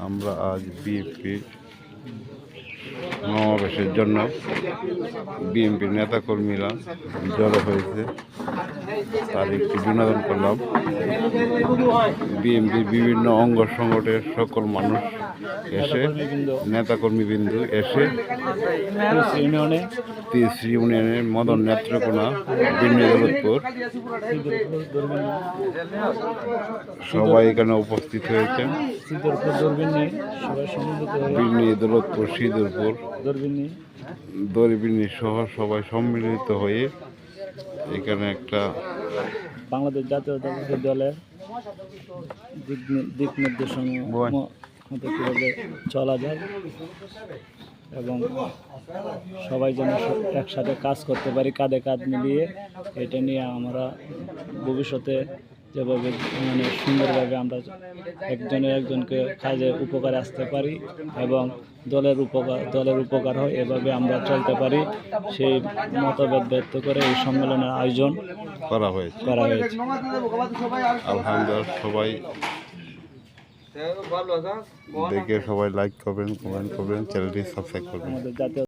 আমরা আজ বিএনপি সমাবেশের জন্য বিএনপির নেতাকর্মীরা জড়ো হয়েছে, তার একটি বিনোদন করলাম। বিএনপির বিভিন্ন অঙ্গ সংগঠনের সকল মানুষ এসে, নেতাকর্মীবৃন্দ এসে তিরিশ ইউনিয়নের মদন নেত্রকোনা বিন্নি দৌলতপুর সবাই এখানে উপস্থিত হয়েছেন। বিন্নি দৌলতপুর, সিঁদুরপুর, দরিবিন্নি সহ সবাই সম্মিলিত হয়ে এখানে একটা বাংলাদেশ জাতীয়তাবাদী দলের দিক নির্দেশনা মতো কীভাবে চলা যায় এবং সবাই যেন একসাথে কাজ করতে পারি, কাঁধে কাঁধ মিলিয়ে। এটা নিয়ে আমরা ভবিষ্যতে যেভাবে সুন্দরভাবে আমরা একজনকে কাজে উপকারে আসতে পারি এবং দলের উপকার হয়, এভাবে আমরা চলতে পারি। সেই মতভেদ ব্যক্ত করে এই সম্মেলনের আয়োজন করা হয়েছে। আলহামদুলিল্লাহ, সবাই দেখে সবাই লাইক করবেন, কমেন্ট করবেন, চ্যানেলটি সাবস্ক্রাইব করবেন। আমাদের জাতীয়